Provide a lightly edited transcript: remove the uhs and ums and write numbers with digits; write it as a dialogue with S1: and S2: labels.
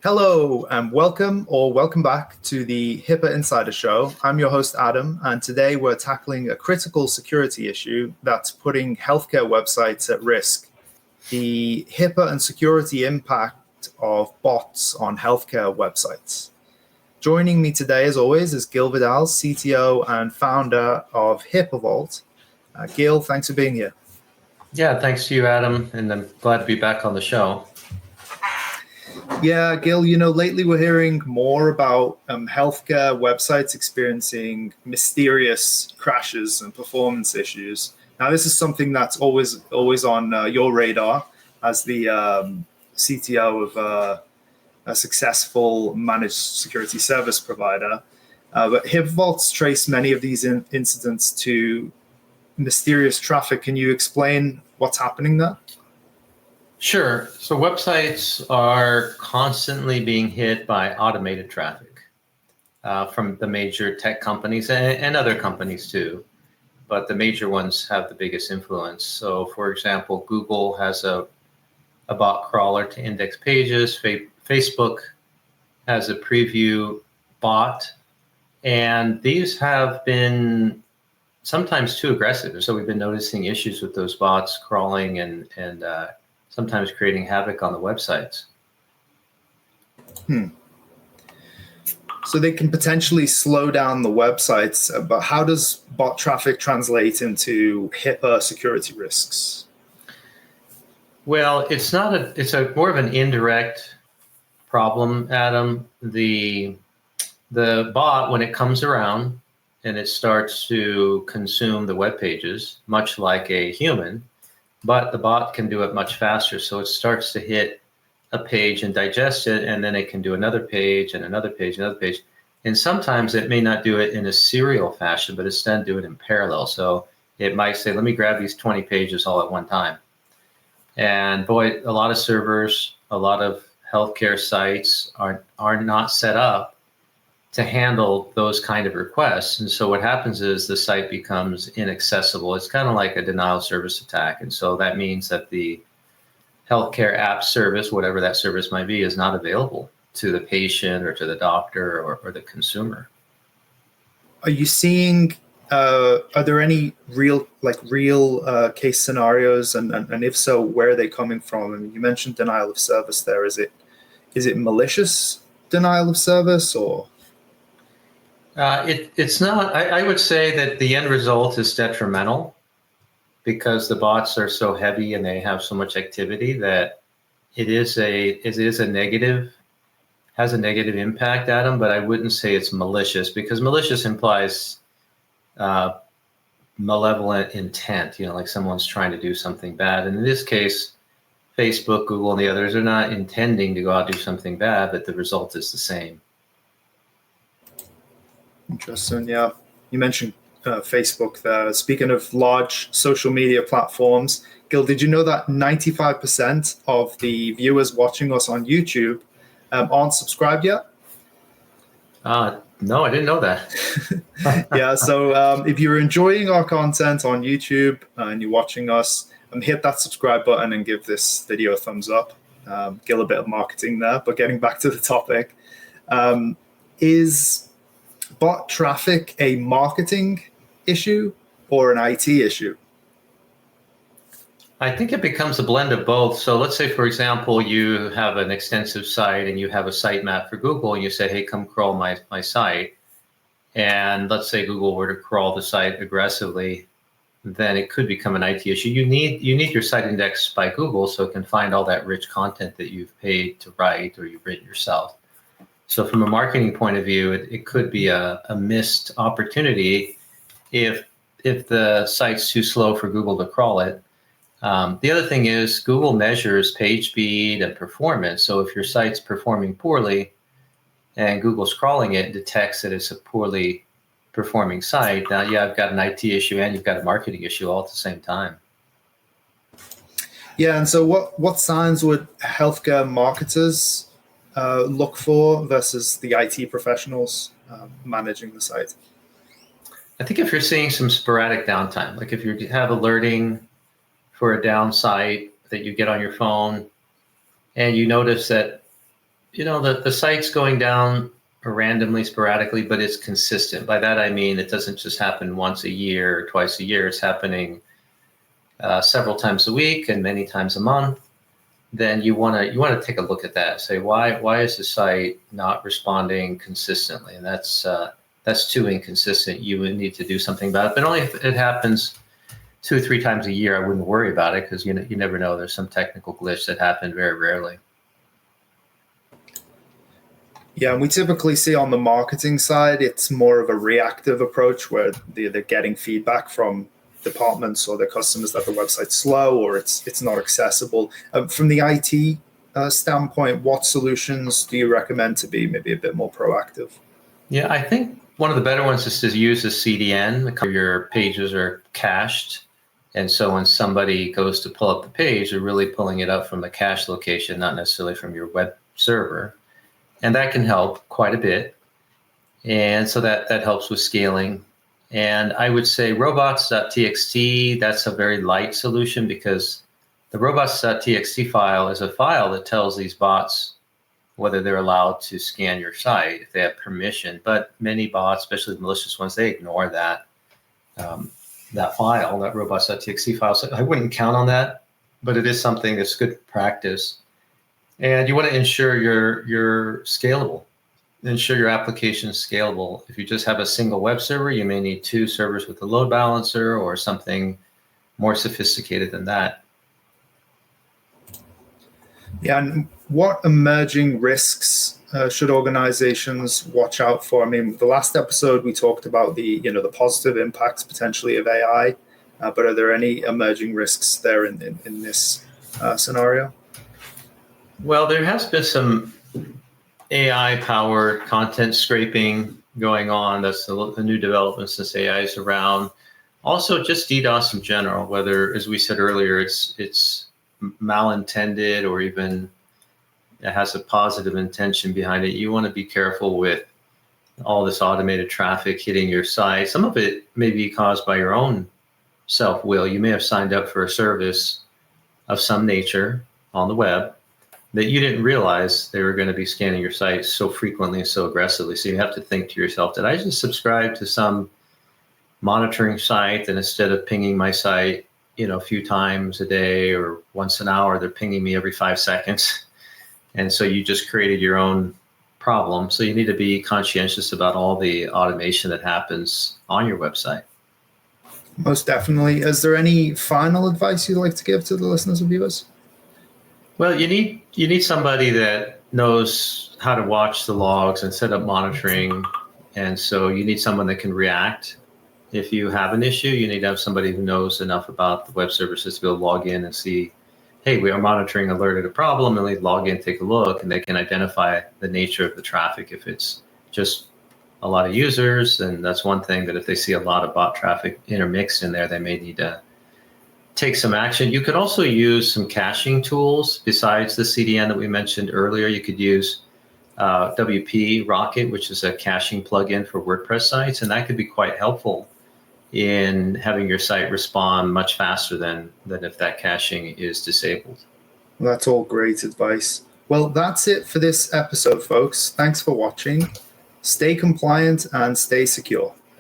S1: Hello and welcome back to the HIPAA Insider Show. I'm your host, Adam, and today we're tackling a critical security issue that's putting healthcare websites at risk: the HIPAA and security impact of bots on healthcare websites. Joining me today, as always, is Gil Vidal, CTO and founder of HIPAA Vault. Gil, thanks for being here.
S2: Yeah, thanks to you, Adam, and I'm glad to be back on the show.
S1: Yeah, Gil, lately we're hearing more about healthcare websites experiencing mysterious crashes and performance issues. Now, this is something that's always on your radar as the CTO of a successful managed security service provider. But HIPAA Vaults trace many of these incidents to mysterious traffic. Can you explain what's happening there?
S2: Sure. So websites are constantly being hit by automated traffic from the major tech companies and other companies too. But the major ones have the biggest influence. So, for example, Google has a bot crawler to index pages. Facebook has a preview bot. And these have been sometimes too aggressive. So we've been noticing issues with those bots crawling and sometimes creating havoc on the websites.
S1: So they can potentially slow down the websites, but how does bot traffic translate into HIPAA security risks?
S2: Well, it's more of an indirect problem, Adam. The bot, when it comes around and it starts to consume the web pages, much like a human, but the bot can do it much faster. So it starts to hit a page and digest it, and then it can do another page and another page, another page. And sometimes it may not do it in a serial fashion, but instead do it in parallel. So it might say, let me grab these 20 pages all at one time. And boy, a lot of servers, a lot of healthcare sites are not set up to handle those kind of requests. And so what happens is the site becomes inaccessible. It's kind of like a denial of service attack. And so that means that the healthcare app service, whatever that service might be, is not available to the patient or to the doctor or the consumer.
S1: Are you seeing, are there any real case scenarios? And if so, where are they coming from? I mean, you mentioned denial of service there. Is it malicious denial of service or?
S2: It's not. I would say that the end result is detrimental because the bots are so heavy and they have so much activity that it is a negative, has a negative impact, Adam. But I wouldn't say it's malicious, because malicious implies malevolent intent. Like someone's trying to do something bad. And in this case, Facebook, Google, and the others are not intending to go out and do something bad, but the result is the same.
S1: Interesting. Yeah. You mentioned Facebook there. Speaking of large social media platforms, Gil, did you know that 95% of the viewers watching us on YouTube aren't subscribed yet?
S2: No, I didn't know that.
S1: Yeah. So if you're enjoying our content on YouTube and you're watching us, hit that subscribe button and give this video a thumbs up. Gil, a bit of marketing there, but getting back to the topic, is bot traffic a marketing issue or an IT issue?
S2: I think it becomes a blend of both. So let's say, for example, you have an extensive site and you have a sitemap for Google, and you say, hey, come crawl my site. And let's say Google were to crawl the site aggressively, then it could become an IT issue. You need your site indexed by Google so it can find all that rich content that you've paid to write or you've written yourself. So from a marketing point of view, it could be a missed opportunity if the site's too slow for Google to crawl it. The other thing is Google measures page speed and performance. So if your site's performing poorly and Google's crawling it, detects that it's a poorly performing site, now I've got an IT issue and you've got a marketing issue all at the same time.
S1: Yeah, and so what signs would healthcare marketers look for versus the IT professionals managing the site?
S2: I think if you're seeing some sporadic downtime, like if you have alerting for a down site that you get on your phone and you notice that the site's going down randomly, sporadically, but it's consistent. By that I mean it doesn't just happen once a year or twice a year. It's happening several times a week and many times a month. Then you want to take a look at that. Say why is the site not responding consistently? And that's too inconsistent. You would need to do something about it. But only if it happens 2 or 3 times a year, I wouldn't worry about it, because you never know. There's some technical glitch that happened very rarely.
S1: Yeah, and we typically see on the marketing side, it's more of a reactive approach where they're getting feedback from departments or their customers that the website's slow or it's not accessible. From the IT standpoint, what solutions do you recommend to be maybe a bit more proactive?
S2: Yeah, I think one of the better ones is to use a CDN. Your pages are cached. And so when somebody goes to pull up the page, they're really pulling it up from the cache location, not necessarily from your web server. And that can help quite a bit. And so that helps with scaling. And I would say robots.txt, that's a very light solution, because the robots.txt file is a file that tells these bots whether they're allowed to scan your site, if they have permission. But many bots, especially the malicious ones, they ignore that file, that robots.txt file. So I wouldn't count on that, but it is something that's good practice. And you want to ensure you're scalable. Ensure your application is scalable. If you just have a single web server, you may need 2 servers with a load balancer or something more sophisticated than that.
S1: Yeah, and what emerging risks should organizations watch out for? I mean, the last episode we talked about the positive impacts potentially of AI, but are there any emerging risks there in this scenario?
S2: Well, there has been some AI-powered content scraping going on. That's the new development since AI is around. Also, just DDoS in general, whether, as we said earlier, it's malintended or even it has a positive intention behind it. You want to be careful with all this automated traffic hitting your site. Some of it may be caused by your own self-will. You may have signed up for a service of some nature on the web that you didn't realize they were going to be scanning your site so frequently and so aggressively. So you have to think to yourself, did I just subscribe to some monitoring site, and instead of pinging my site, a few times a day or once an hour, they're pinging me every 5 seconds? And so you just created your own problem. So you need to be conscientious about all the automation that happens on your website.
S1: Most definitely. Is there any final advice you'd like to give to the listeners and viewers?
S2: Well, you need somebody that knows how to watch the logs and set up monitoring. And so you need someone that can react. If you have an issue, you need to have somebody who knows enough about the web services to be able to log in and see, hey, we are monitoring, alerted a problem, and they log in, take a look, and they can identify the nature of the traffic. If it's just a lot of users, then that's one thing. That if they see a lot of bot traffic intermixed in there, they may need to take some action. You could also use some caching tools besides the CDN that we mentioned earlier. You could use WP Rocket, which is a caching plugin for WordPress sites, and that could be quite helpful in having your site respond much faster than if that caching is disabled.
S1: Well, that's all great advice. Well, that's it for this episode, folks. Thanks for watching. Stay compliant and stay secure.